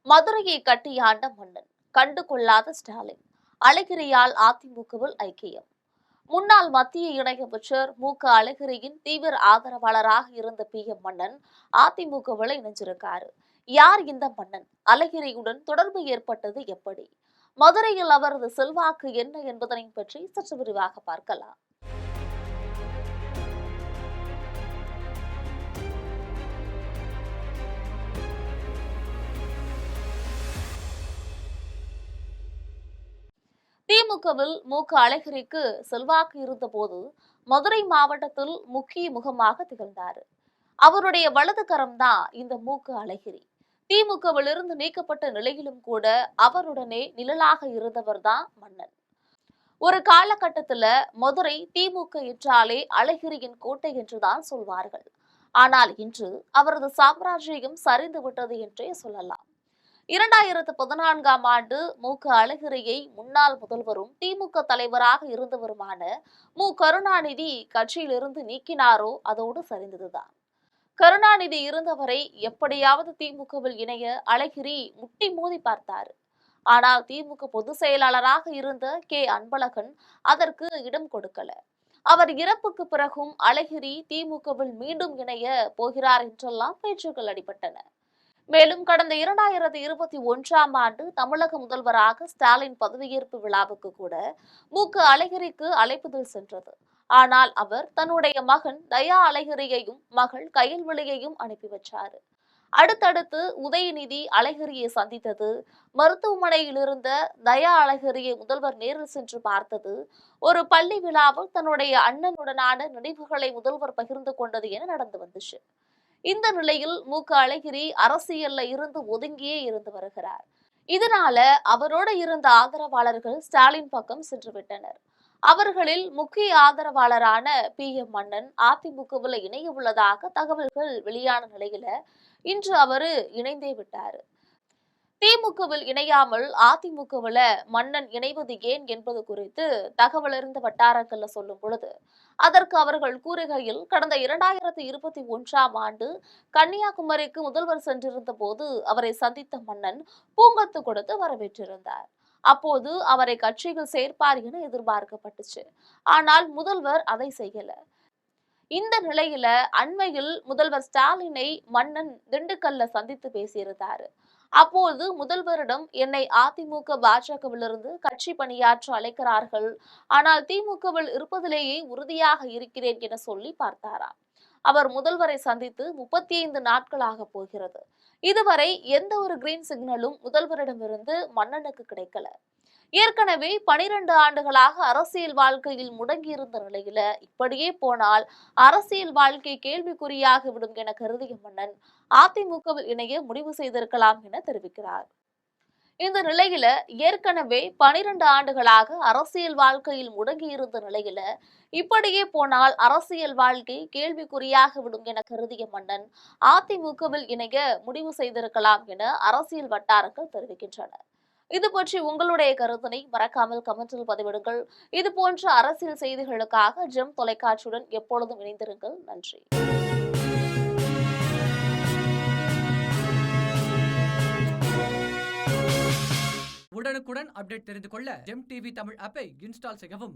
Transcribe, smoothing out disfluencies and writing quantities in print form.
மதுரையை கட்டியாண்ட மன்னன் கண்டு கொள்ளாத ஸ்டாலின், அழகிரியால் அதிமுகவில் ஐக்கியம். முன்னாள் மத்திய இணையமைச்சர் அழகிரியின் தீவிர ஆதரவாளராக இருந்த PM மன்னன் அதிமுகவில் இணைஞ்சிருக்காரு. யார் இந்த மன்னன்? அழகிரியுடன் தொடர்பு ஏற்பட்டது எப்படி? மதுரையில் அவரது செல்வாக்கு என்ன என்பதனை பற்றி சற்று விரிவாக பார்க்கலாம். திமுகவில் அழகிரிக்கு செல்வாக்கு இருந்த போது மதுரை மாவட்டத்தில் முக்கிய முகமாக திகழ்ந்தார். அவருடைய வலது கரம்தான் இந்த அழகிரி. திமுகவிலிருந்து நீக்கப்பட்ட நிலையிலும் கூட அவருடனே நிழலாக இருந்தவர் தான் மன்னன். ஒரு காலகட்டத்தில் மதுரை திமுக என்றாலே அழகிரியின் கோட்டை என்றுதான் சொல்வார்கள். ஆனால் இன்று அவரது சாம்ராஜ்யம் சரிந்து விட்டது என்றே சொல்லலாம். 2014ஆம் ஆண்டு அழகிரியை முன்னாள் முதல்வரும் திமுக தலைவராக இருந்தவருமான கருணாநிதி கட்சியிலிருந்து நீக்கினாரோ அதோடு சரிந்ததுதான். கருணாநிதி இருந்தவரை எப்படியாவது திமுகவில் இணைய அழகிரி முட்டி மோதி பார்த்தார். ஆனால் திமுக பொதுச் செயலாளராக இருந்த அன்பழகன் அதற்கு இடம் கொடுக்கல. அவர் இறப்புக்கு பிறகும் அழகிரி திமுகவில் மீண்டும் இணைய போகிறார் என்றெல்லாம் பேச்சுக்கள் அடிபட்டன. மேலும் கடந்த 2021ஆம் ஆண்டு தமிழக முதல்வராக ஸ்டாலின் பதவியேற்பு விழாவுக்கு கூட அழகிரிக்கு அழைப்புதல் சென்றது. ஆனால் அவர் தன்னுடைய மகன் தயா அழகிரியையும் மகள் கயல்விழியையும் அனுப்பி வச்சாரு. அடுத்தடுத்து உதயநிதி அழகிரியை சந்தித்தது, மருத்துவமனையில் இருந்த தயா அழகிரியை முதல்வர் நேரில் சென்று பார்த்தது, ஒரு பள்ளி விழாவில் தன்னுடைய அண்ணனுடனான நினைவுகளை முதல்வர் பகிர்ந்து கொண்டது என நடந்து வந்துச்சு. இந்த நிலையில் அழகிரி அரசியல்ல இருந்து ஒதுங்கியே இருந்து வருகிறார். இதனால அவரோடு இருந்த ஆதரவாளர்கள் ஸ்டாலின் பக்கம் சென்றுவிட்டனர். அவர்களில் முக்கிய ஆதரவாளரான PM மன்னன் அதிமுகவில் இணைய உள்ளதாக தகவல்கள் வெளியான நிலையில இன்று அவரு இணைந்தே விட்டாரு. திமுகவில் இணையாமல் அதிமுகவில் மன்னன் இணைவது ஏன் என்பது குறித்து தகவல் அறிந்த வட்டாரங்கள்ல சொல்லும் பொழுது அதற்கு அவர்கள் கூறுகையில், கடந்த 2021ஆம் ஆண்டு கன்னியாகுமரிக்கு முதல்வர் சென்றிருந்த போது அவரை சந்தித்த மன்னன் பூங்கொத்து கொடுத்து வரவேற்றிருந்தார். அப்போது அவரை கட்சியில் சேர்ப்பார் என எதிர்பார்க்கப்பட்டுச்சு. ஆனால் முதல்வர் அதை செய்யல. இந்த நிலையில அண்மையில் முதல்வர் ஸ்டாலினை மன்னன் திண்டுக்கல்ல சந்தித்து பேசியிருந்தாரு. அப்போது முதல்வரிடம் என்னை அதிமுக பாஜகவிலிருந்து கட்சி பணியாற்ற அழைக்கிறார்கள், ஆனால் திமுகவில் இருப்பதிலேயே உறுதியாக இருக்கிறேன் என சொல்லி பார்த்தாராம். அவர் முதல்வரை சந்தித்து 35 நாட்களாக போகிறது. இதுவரை எந்த ஒரு கிரீன் சிக்னலும் முதல்வரிடமிருந்து மன்னனுக்கு கிடைக்கல. ஏற்கனவே 12 ஆண்டுகளாக அரசியல் வாழ்க்கையில் முடங்கியிருந்த நிலையில இப்படியே போனால் அரசியல் வாழ்க்கை கேள்விக்குறியாகிவிடும் என கருதிய மன்னன் அதிமுகவில் இணைய முடிவு செய்திருக்கலாம் என தெரிவிக்கிறார். இந்த நிலையில ஏற்கனவே 12 ஆண்டுகளாக அரசியல் வாழ்க்கையில் முடங்கியிருந்த நிலையில இப்படியே போனால் அரசியல் வாழ்க்கை கேள்விக்குறியாகிவிடும் என கருதிய மன்னன் அதிமுகவில் இணைய முடிவு செய்திருக்கலாம் என அரசியல் வட்டாரங்கள் தெரிவிக்கின்றன. இது பற்றி உங்களுடைய கருத்தினை மறக்காமல் கமெண்டில் பதிவிடுங்கள். இது போன்ற அரசியல் செய்திகளுக்காக ஜெம் தொலைக்காட்சியுடன் எப்பொழுதும் இணைந்திருங்கள். நன்றி. உடனுக்குடன் அப்டேட் தெரிந்து கொள்ள ஜெம் டிவி தமிழ் ஆப்பை இன்ஸ்டால் செய்யவும்.